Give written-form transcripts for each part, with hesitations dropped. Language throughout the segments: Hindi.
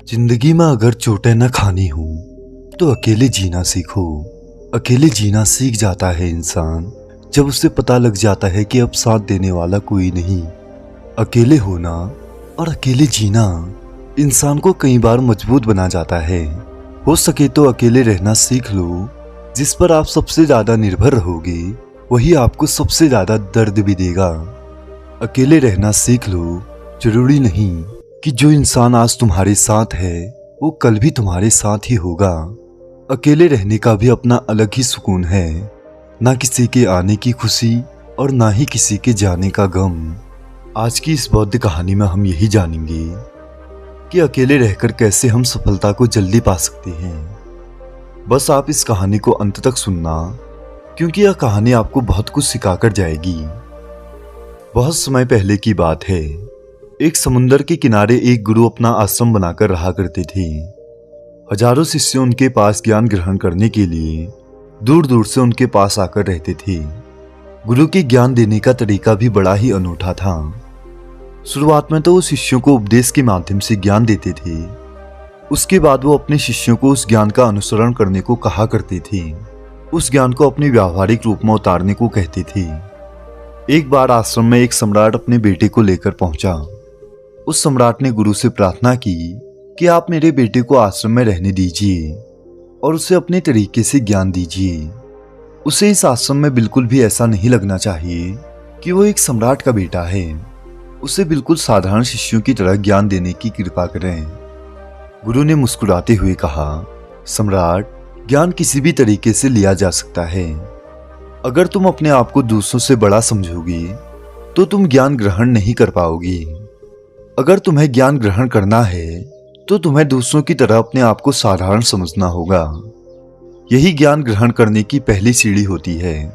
जिंदगी में अगर चोटें न खानी हो तो अकेले जीना सीखो। अकेले जीना सीख जाता है इंसान जब उसे पता लग जाता है कि अब साथ देने वाला कोई नहीं। अकेले होना और अकेले जीना इंसान को कई बार मजबूत बना जाता है। हो सके तो अकेले रहना सीख लो। जिस पर आप सबसे ज्यादा निर्भर रहोगे वही आपको सबसे ज्यादा दर्द भी देगा। अकेले रहना सीख लो। जरूरी नहीं कि जो इंसान आज तुम्हारे साथ है वो कल भी तुम्हारे साथ ही होगा। अकेले रहने का भी अपना अलग ही सुकून है। ना किसी के आने की खुशी और ना ही किसी के जाने का गम। आज की इस बौद्ध कहानी में हम यही जानेंगे कि अकेले रहकर कैसे हम सफलता को जल्दी पा सकते हैं। बस आप इस कहानी को अंत तक सुनना, क्योंकि यह कहानी आपको बहुत कुछ सिखाकर जाएगी। बहुत समय पहले की बात है। एक समुंदर के किनारे एक गुरु अपना आश्रम बनाकर रहा करते थे। हजारों शिष्य उनके पास ज्ञान ग्रहण करने के लिए दूर दूर से उनके पास आकर रहते थे। गुरु के ज्ञान देने का तरीका भी बड़ा ही अनूठा था। शुरुआत में तो वो शिष्यों को उपदेश के माध्यम से ज्ञान देते थे। उसके बाद वो अपने शिष्यों को उस ज्ञान का अनुसरण करने को कहा करते थे। उस ज्ञान को अपने व्यावहारिक रूप में उतारने को कहते थे। एक बार आश्रम में एक सम्राट अपने बेटे को लेकर पहुंचा। उस सम्राट ने गुरु से प्रार्थना की कि आप मेरे बेटे को आश्रम में रहने दीजिए और उसे अपने तरीके से ज्ञान दीजिए। उसे इस आश्रम में बिल्कुल भी ऐसा नहीं लगना चाहिए कि वो एक सम्राट का बेटा है। उसे बिल्कुल साधारण शिष्यों की तरह ज्ञान देने की कृपा करें। गुरु ने मुस्कुराते हुए कहा, सम्राट, ज्ञान किसी भी तरीके से लिया जा सकता है। अगर तुम अपने आप को दूसरों से बड़ा समझोगे तो तुम ज्ञान ग्रहण नहीं कर पाओगी। अगर तुम्हें ज्ञान ग्रहण करना है तो तुम्हें दूसरों की तरह अपने आप को साधारण समझना होगा। यही ज्ञान ग्रहण करने की पहली सीढ़ी होती है।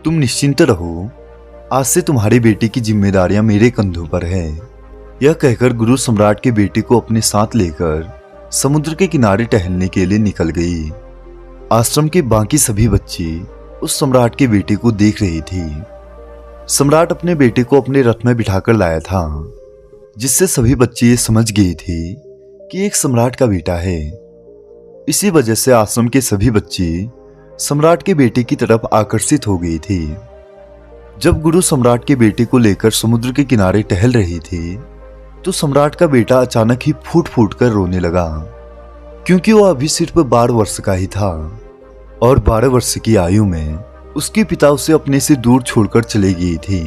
तुम निश्चिंत रहो, आज से तुम्हारे बेटे की जिम्मेदारियां मेरे कंधों पर है। यह कहकर गुरु सम्राट के बेटे को अपने साथ लेकर समुद्र के किनारे टहलने के लिए निकल गई। आश्रम के बाकी सभी बच्चे उस सम्राट के बेटे को देख रहे थे। सम्राट अपने बेटे को अपने रथ में बिठाकर लाया था, जिससे सभी बच्चे ये समझ गए थे कि एक सम्राट का बेटा है। इसी वजह से आश्रम के सभी बच्चे सम्राट के बेटे की तरफ आकर्षित हो गए थे। जब गुरु सम्राट के बेटे को लेकर समुद्र के किनारे टहल रहे थे तो सम्राट का बेटा अचानक ही फूट फूट कर रोने लगा, क्योंकि वो अभी सिर्फ 12 वर्ष का ही था और 12 वर्ष की आयु में उसके पिता उसे अपने से दूर छोड़कर चले गए थे।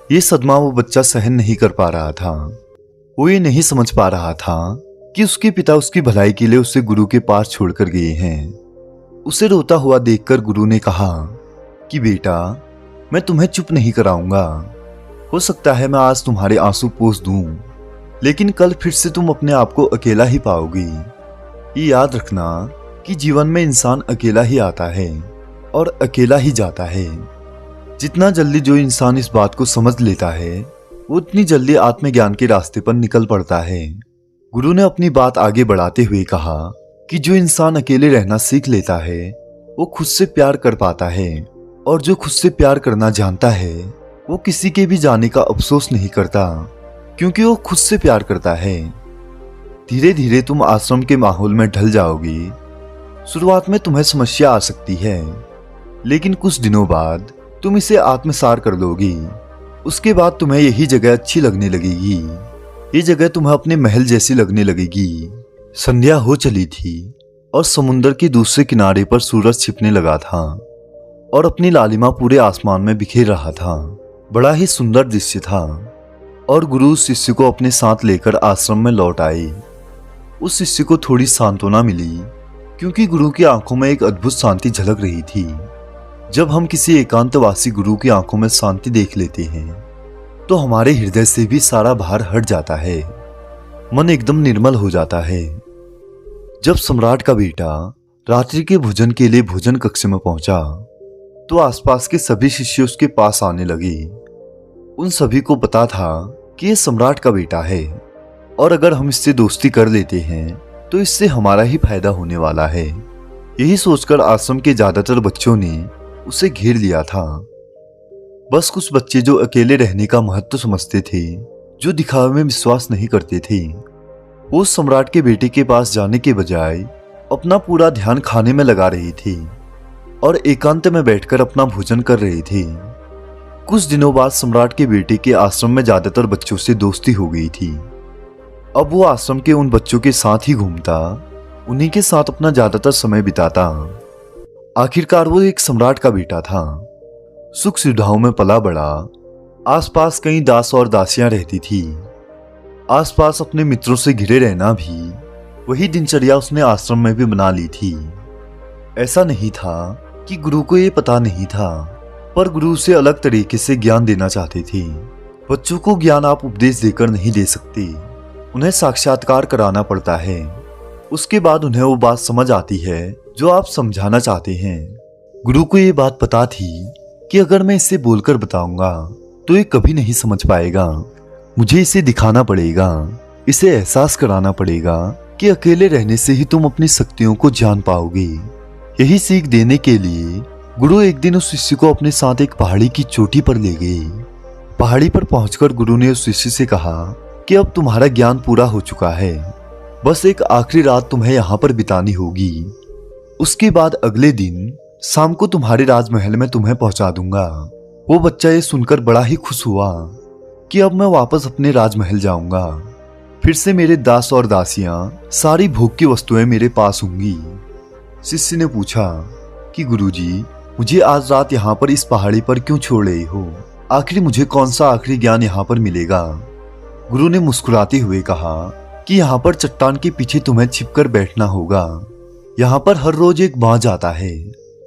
ये सदमा वो बच्चा सहन नहीं कर पा रहा था। वो ये नहीं समझ पा रहा था कि उसके पिता उसकी भलाई के लिए उसे गुरु के पास छोड़कर गए हैं। उसे रोता हुआ देखकर गुरु ने कहा कि बेटा, मैं तुम्हें चुप नहीं कराऊंगा। हो सकता है मैं आज तुम्हारे आंसू पोंछ दूं, लेकिन कल फिर से तुम अपने आप को अकेला ही पाओगी। ये याद रखना कि जीवन में इंसान अकेला ही आता है और अकेला ही जाता है। जितना जल्दी जो इंसान इस बात को समझ लेता है वो उतनी जल्दी आत्मज्ञान के रास्ते पर निकल पड़ता है। गुरु ने अपनी बात आगे बढ़ाते हुए कहा कि जो इंसान अकेले रहना सीख लेता है वो खुद से प्यार कर पाता है, और जो खुद से प्यार करना जानता है वो किसी के भी जाने का अफसोस नहीं करता, क्योंकि वो खुद से प्यार करता है। धीरे धीरे तुम आश्रम के माहौल में ढल जाओगी। शुरुआत में तुम्हें समस्या आ सकती है, लेकिन कुछ दिनों बाद तुम इसे आत्मसात कर लोगी। उसके बाद तुम्हें यही जगह अच्छी लगने लगेगी। ये जगह तुम्हें अपने महल जैसी लगने लगेगी। संध्या हो चली थी और समुद्र के दूसरे किनारे पर सूरज छिपने लगा था और अपनी लालिमा पूरे आसमान में बिखेर रहा था। बड़ा ही सुंदर दृश्य था और गुरु उस शिष्य को अपने साथ लेकर आश्रम में लौट आए। उस शिष्य को थोड़ी सांत्वना मिली, क्योंकि गुरु की आंखों में एक अद्भुत शांति झलक रही थी। जब हम किसी एकांतवासी गुरु की आंखों में शांति देख लेते हैं तो हमारे हृदय से भी सारा भार हट जाता है। मन एकदम निर्मल हो जाता है। जब सम्राट का बेटा रात्रि के भोजन के लिए भोजन कक्ष में पहुंचा तो आसपास के सभी शिष्य उसके पास आने लगे। उन सभी को पता था कि यह सम्राट का बेटा है और अगर हम इससे दोस्ती कर लेते हैं तो इससे हमारा ही फायदा होने वाला है। यही सोचकर आश्रम के ज्यादातर बच्चों ने उसे घेर लिया था। बस कुछ बच्चे जो अकेले रहने का महत्व समझते थे, जो दिखावे में विश्वास नहीं करते थे, वो सम्राट के बेटे के पास जाने के बजाय अपना पूरा ध्यान खाने में लगा रही थी और एकांत में बैठकर अपना भोजन कर रही थी। कुछ दिनों बाद सम्राट के बेटे के आश्रम में ज्यादातर बच्चों से दोस्ती हो गई थी। अब वो आश्रम के उन बच्चों के साथ ही घूमता, उन्हीं के साथ अपना ज्यादातर समय बिताता। आखिरकार वो एक सम्राट का बेटा था। सुख सुविधाओं में पला बड़ा। आसपास कई दास और दासियां रहती थी। आसपास अपने मित्रों से घिरे रहना भी वही दिनचर्या उसने आश्रम में भी बना ली थी। ऐसा नहीं था कि गुरु को ये पता नहीं था, पर गुरु उसे अलग तरीके से ज्ञान देना चाहते थे। बच्चों को ज्ञान आप उपदेश देकर नहीं दे सकते, उन्हें साक्षात्कार कराना पड़ता है। उसके बाद उन्हें वो बात समझ आती है जो आप समझाना चाहते हैं। गुरु को ये बात पता थी कि अगर मैं इसे बोलकर बताऊंगा तो ये कभी नहीं समझ पाएगा। मुझे इसे दिखाना पड़ेगा, इसे एहसास कराना पड़ेगा कि अकेले रहने से ही तुम अपनी शक्तियों को जान पाओगे। यही सीख देने के लिए गुरु एक दिन उस शिष्य को अपने साथ एक पहाड़ी की चोटी पर ले गए। पहाड़ी पर पहुंचकर गुरु ने उस शिष्य से कहा कि अब तुम्हारा ज्ञान पूरा हो चुका है, बस एक आखिरी रात तुम्हें यहाँ पर बितानी होगी। उसके बाद अगले दिन शाम को तुम्हारे राजमहल में तुम्हें पहुंचा दूंगा। वो बच्चा ये सुनकर बड़ा ही खुश हुआ कि अब मैं वापस अपने राजमहल जाऊंगा। फिर से मेरे दास और दासियां, सारी भोग की वस्तुएं मेरे पास होंगी। शिष्य ने पूछा कि गुरुजी, मुझे आज रात यहाँ पर इस पहाड़ी पर क्यों छोड़ रहे हो? आखिर मुझे कौन सा आखिरी ज्ञान यहाँ पर मिलेगा? गुरु ने मुस्कुराते हुए कहा कि यहाँ पर चट्टान के पीछे तुम्हें छिपकर बैठना होगा। यहाँ पर हर रोज एक बाज आता है,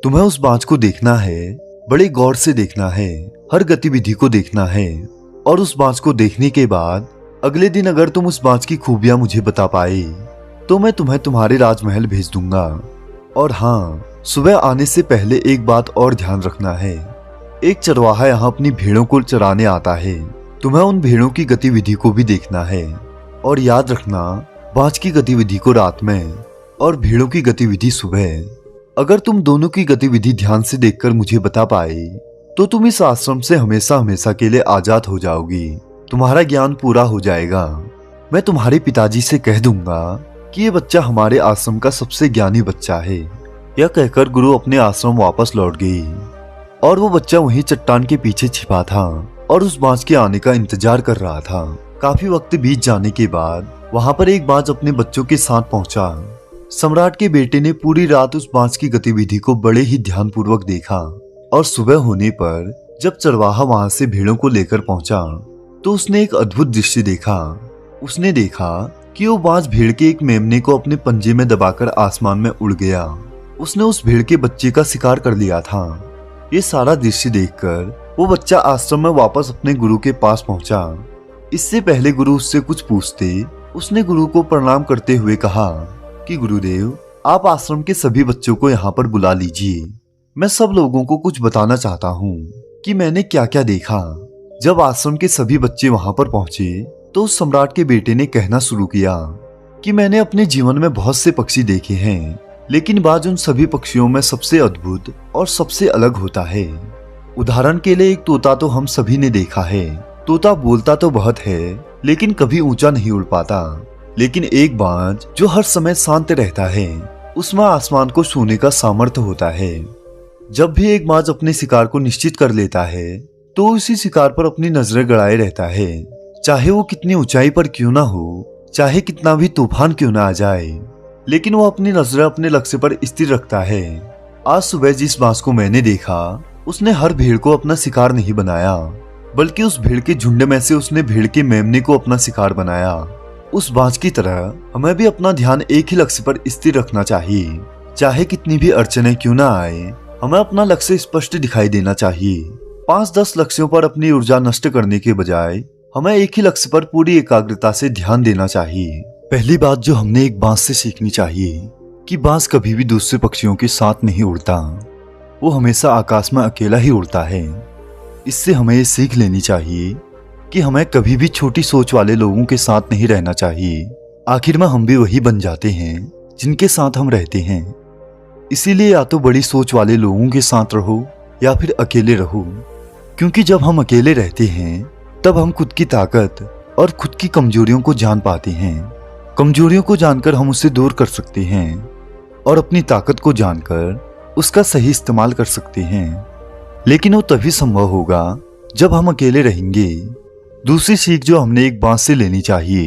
तुम्हें उस बाज को देखना है, बड़े गौर से देखना है, हर गतिविधि को देखना है। और उस बाज को देखने के बाद अगले दिन अगर तुम उस बाज की खूबियां मुझे बता पाए तो मैं तुम्हें तुम्हारे राजमहल भेज दूंगा। और हाँ, सुबह आने से पहले एक बात और ध्यान रखना है। एक चरवाहा यहाँ अपनी भेड़ों को चराने आता है, तुम्हें उन भेड़ों की गतिविधि को भी देखना है। और याद रखना, बाज की गतिविधि को रात में और भेड़ों की गतिविधि सुबह। अगर तुम दोनों की गतिविधि ध्यान से देखकर मुझे बता पाए तो तुम इस आश्रम से हमेशा हमेशा के लिए आजाद हो जाओगी। तुम्हारा ज्ञान पूरा हो जाएगा। मैं तुम्हारे पिताजी से कह दूंगा कि ये बच्चा हमारे आश्रम का सबसे ज्ञानी बच्चा है। यह कहकर गुरु अपने आश्रम वापस लौट गई और वो बच्चा वहीं चट्टान के पीछे छिपा था और उस बाज के आने का इंतजार कर रहा था। काफी वक्त बीत जाने के बाद वहां पर एक बाज अपने बच्चों के साथ पहुंचा। सम्राट के बेटे ने पूरी रात उस बाज की गतिविधि को बड़े ही ध्यानपूर्वक देखा और सुबह होने पर जब चरवाहा वहां से भेड़ों को लेकर पहुंचा तो उसने एक अद्भुत दृश्य देखा। उसने देखा कि वो बाज भेड़ के एक मेमने को अपने पंजे में दबाकर आसमान में उड़ गया। उसने उस भेड़ के बच्चे का शिकार कर लिया था। ये सारा दृश्य देखकर वो बच्चा आश्रम में वापस अपने गुरु के पास पहुंचा। इससे पहले गुरु उससे कुछ पूछते, उसने गुरु को प्रणाम करते हुए कहा कि गुरुदेव, आप आश्रम के सभी बच्चों को यहाँ पर बुला लीजिए। मैं सब लोगों को कुछ बताना चाहता हूँ कि मैंने क्या क्या देखा। जब आश्रम के सभी बच्चे वहां पर पहुंचे तो उस सम्राट के बेटे ने कहना शुरू किया कि मैंने अपने जीवन में बहुत से पक्षी देखे हैं, लेकिन बाज उन सभी पक्षियों में सबसे अद्भुत और सबसे अलग होता है। उदाहरण के लिए एक तोता तो हम सभी ने देखा है। तोता बोलता तो बहुत है लेकिन कभी ऊंचा नहीं उड़ पाता। लेकिन एक बाज जो हर समय शांत रहता है, उसमें आसमान को छूने का सामर्थ्य होता है। जब भी एक बाज अपने शिकार को निश्चित कर लेता है तो उसी शिकार पर अपनी नजरें गड़ाए रहता है, चाहे वो कितनी ऊंचाई पर क्यों ना हो, चाहे कितना भी तूफान क्यों ना आ जाए, लेकिन वो अपनी नजरें अपने लक्ष्य पर स्थिर रखता है। आज सुबह जिस बाज को मैंने देखा उसने हर भेड़ को अपना शिकार नहीं बनाया, बल्कि उस भेड़ के झुंड में से उसने भेड़ के मेमने को अपना शिकार बनाया। उस बाज की तरह हमें भी अपना ध्यान एक ही लक्ष्य पर स्थिर रखना चाहिए। चाहे कितनी भी अड़चने क्यों ना आए, हमें अपना लक्ष्य स्पष्ट दिखाई देना चाहिए। 5-10 लक्ष्यों पर अपनी ऊर्जा नष्ट करने के बजाय हमें एक ही लक्ष्य पर पूरी एकाग्रता से ध्यान देना चाहिए। पहली बात जो हमने एक बाज से सीखनी चाहिए कि बाज कभी भी दूसरे पक्षियों के साथ नहीं उड़ता, वो हमेशा आकाश में अकेला ही उड़ता है। इससे हमें ये सीख लेनी चाहिए कि हमें कभी भी छोटी सोच वाले लोगों के साथ नहीं रहना चाहिए। आखिर में हम भी वही बन जाते हैं जिनके साथ हम रहते हैं। इसीलिए या तो बड़ी सोच वाले लोगों के साथ रहो या फिर अकेले रहो, क्योंकि जब हम अकेले रहते हैं तब हम खुद की ताकत और खुद की कमजोरियों को जान पाते हैं। कमजोरियों को जानकर हम उसे दूर कर सकते हैं और अपनी ताकत को जानकर उसका सही इस्तेमाल कर सकते हैं। लेकिन वो तभी संभव होगा जब हम अकेले रहेंगे। दूसरी सीख जो हमने एक बाज से लेनी चाहिए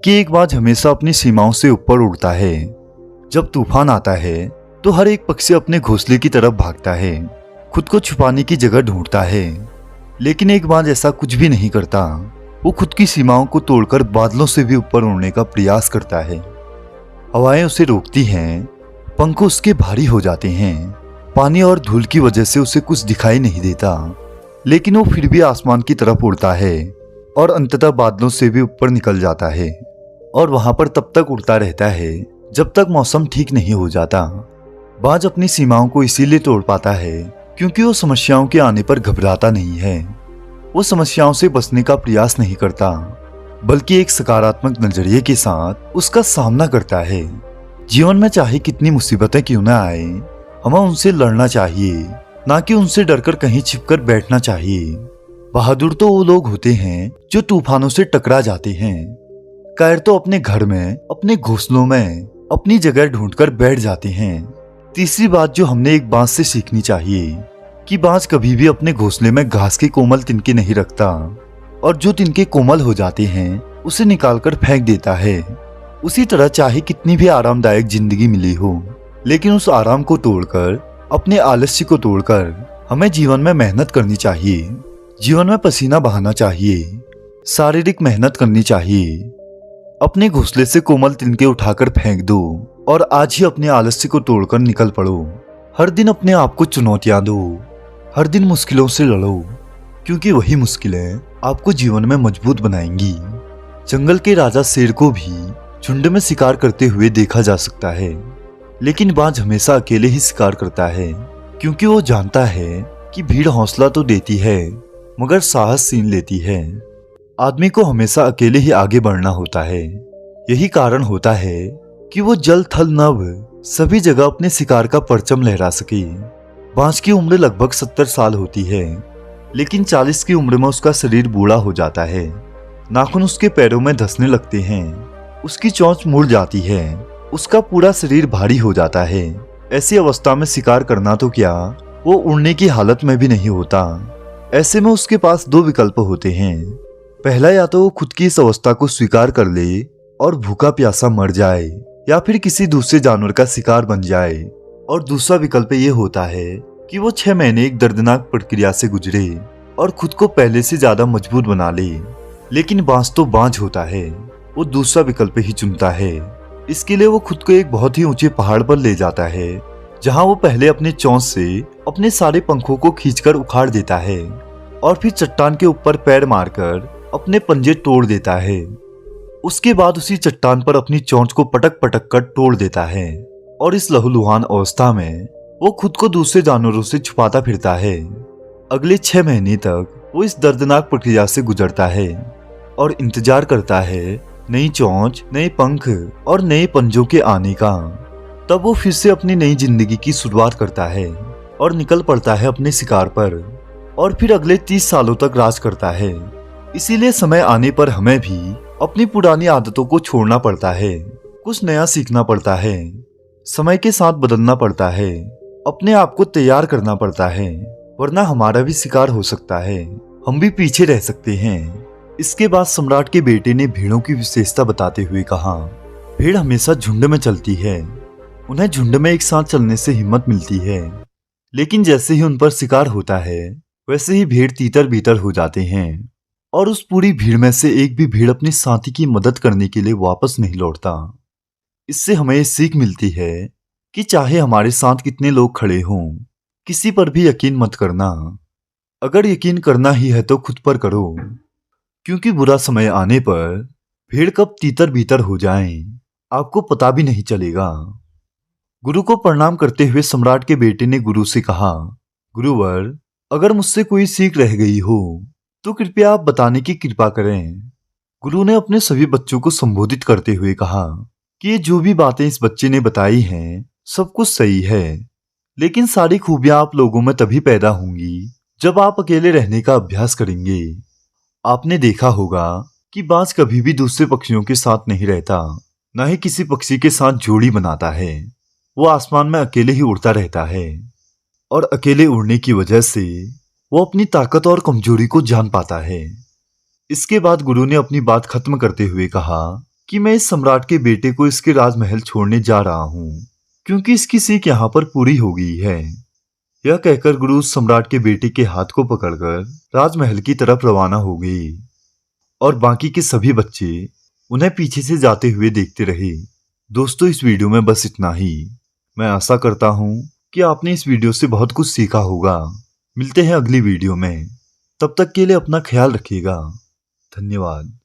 कि एक बाज हमेशा अपनी सीमाओं से ऊपर उड़ता है। जब तूफान आता है तो हर एक पक्षी अपने घोंसले की तरफ भागता है, खुद को छुपाने की जगह ढूंढता है। लेकिन एक बाज ऐसा कुछ भी नहीं करता। वो खुद की सीमाओं को तोड़कर बादलों से भी ऊपर उड़ने का प्रयास करता है। हवाएं उसे रोकती हैं, पंख उसके भारी हो जाते हैं, पानी और धूल की वजह से उसे कुछ दिखाई नहीं देता, लेकिन वो फिर भी आसमान की तरफ उड़ता है और अंततः बादलों से भी ऊपर निकल जाता है और वहां पर तब तक उड़ता रहता है जब तक मौसम ठीक नहीं हो जाता। बाज अपनी सीमाओं को इसीलिए तोड़ पाता है क्योंकि वो समस्याओं के आने पर घबराता नहीं है। वो समस्याओं से बचने का प्रयास नहीं करता, बल्कि एक सकारात्मक नजरिए के साथ उसका सामना करता है। जीवन में चाहे कितनी मुसीबतें क्यों ना आए, हमें उनसे लड़ना चाहिए, ना कि उनसे डरकर कहीं छिपकर बैठना चाहिए। बहादुर तो वो लोग होते हैं जो तूफानों से टकरा जाते हैं। कायर तो अपने घर में, अपने घोंसलों में अपनी जगह ढूंढकर बैठ जाते हैं। तीसरी बात जो हमने एक बाज से सीखनी चाहिए कि बाज कभी भी अपने घोंसले में घास के कोमल तिनके नहीं रखता और जो तिनके कोमल हो जाते हैं उसे निकालकर फेंक देता है। उसी तरह चाहे कितनी भी आरामदायक जिंदगी मिली हो, लेकिन उस आराम को तोड़कर, अपने आलस्य को तोड़कर हमें जीवन में मेहनत करनी चाहिए। जीवन में पसीना बहाना चाहिए, शारीरिक मेहनत करनी चाहिए। अपने घोंसले से कोमल तिनके उठाकर फेंक दो और आज ही अपने आलस्य को तोड़कर निकल पड़ो। हर दिन अपने आप को चुनौतियां दो, हर दिन मुश्किलों से लड़ो, क्योंकि वही मुश्किलें आपको जीवन में मजबूत बनाएंगी। जंगल के राजा शेर को भी झुंड में शिकार करते हुए देखा जा सकता है, लेकिन बाज हमेशा अकेले ही शिकार करता है, क्योंकि वो जानता है कि भीड़ हौसला तो देती है मगर साहस छीन लेती है। आदमी को हमेशा अकेले ही आगे बढ़ना होता है। यही कारण होता है कि वो जल थल नभ सभी जगह अपने शिकार का परचम लहरा सके। बाज की उम्र लगभग 70 साल होती है, लेकिन 40 की उम्र में उसका शरीर बूढ़ा हो जाता है। नाखून उसके पैरों में धंसने लगते हैं, उसकी चोंच मुड़ जाती है, उसका पूरा शरीर भारी हो जाता है। ऐसी अवस्था में शिकार करना तो क्या, वो उड़ने की हालत में भी नहीं होता। ऐसे में उसके पास दो विकल्प होते हैं। पहला, या तो वो खुद की इस अवस्था को स्वीकार कर ले और भूखा प्यासा मर जाए, या फिर किसी दूसरे जानवर का शिकार बन जाए। और दूसरा विकल्प ये होता है कि वो 6 महीने एक दर्दनाक प्रक्रिया से गुजरे और खुद को पहले से ज्यादा मजबूत बना ले। लेकिन बाज तो बाज होता है, वो दूसरा विकल्प ही चुनता है। इसके लिए वो खुद को एक बहुत ही ऊंचे पहाड़ पर ले जाता है, जहां वो पहले अपने चोंच से अपने सारे पंखों को खींचकर उखाड़ देता है और फिर चट्टान के ऊपर पैर मारकर अपने पंजे तोड़ देता है। उसके बाद उसी चट्टान पर अपनी चोंच को पटक पटक कर तोड़ देता है और इस लहूलुहान अवस्था में वो खुद को दूसरे जानवरों से छुपाता फिरता है। अगले 6 महीने तक वो इस दर्दनाक प्रक्रिया से गुजरता है और इंतजार करता है नई चोंच, नए पंख और नए पंजों के आने का। तब वो फिर से अपनी नई जिंदगी की शुरुआत करता है और निकल पड़ता है अपने शिकार पर और फिर अगले 30 सालों तक राज करता है। इसीलिए समय आने पर हमें भी अपनी पुरानी आदतों को छोड़ना पड़ता है, कुछ नया सीखना पड़ता है, समय के साथ बदलना पड़ता है, अपने आप को तैयार करना पड़ता है, वरना हमारा भी शिकार हो सकता है, हम भी पीछे रह सकते हैं। इसके बाद सम्राट के बेटे ने भेड़ों की विशेषता बताते हुए कहा, भेड़ हमेशा झुंड में चलती है, उन्हें झुंड में एक साथ चलने से हिम्मत मिलती है, लेकिन जैसे ही उन पर शिकार होता है वैसे ही भेड़ तीतर बीतर हो जाते हैं और उस पूरी भीड़ में से एक भी भेड़ अपने साथी की मदद करने के लिए वापस नहीं लौटता। इससे हमें ये सीख मिलती है कि चाहे हमारे साथ कितने लोग खड़े हों, किसी पर भी यकीन मत करना। अगर यकीन करना ही है तो खुद पर करो, क्योंकि बुरा समय आने पर भेड़ कब तीतर बीतर हो जाएं, आपको पता भी नहीं चलेगा। गुरु को प्रणाम करते हुए सम्राट के बेटे ने गुरु से कहा, गुरुवर, अगर मुझसे कोई सीख रह गई हो तो कृपया आप बताने की कृपा करें। गुरु ने अपने सभी बच्चों को संबोधित करते हुए कहा कि ये जो भी बातें इस बच्चे ने बताई हैं सब कुछ सही है, लेकिन सारी खूबियां आप लोगों में तभी पैदा होंगी जब आप अकेले रहने का अभ्यास करेंगे। आपने देखा होगा कि बाज कभी भी दूसरे पक्षियों के साथ नहीं रहता, न ही किसी पक्षी के साथ जोड़ी बनाता है। वो आसमान में अकेले ही उड़ता रहता है और अकेले उड़ने की वजह से वो अपनी ताकत और कमजोरी को जान पाता है। इसके बाद गुरु ने अपनी बात खत्म करते हुए कहा कि मैं इस सम्राट के बेटे को इसके राजमहल छोड़ने जा रहा हूँ, क्योंकि इसकी सीख यहाँ पर पूरी हो गई है। यह कहकर गुरु उस सम्राट के बेटे के हाथ को पकड़कर राजमहल की तरफ रवाना हो गई और बाकी के सभी बच्चे उन्हें पीछे से जाते हुए देखते रहे। दोस्तों, इस वीडियो में बस इतना ही। मैं आशा करता हूँ कि आपने इस वीडियो से बहुत कुछ सीखा होगा। मिलते हैं अगली वीडियो में, तब तक के लिए अपना ख्याल रखिएगा। धन्यवाद।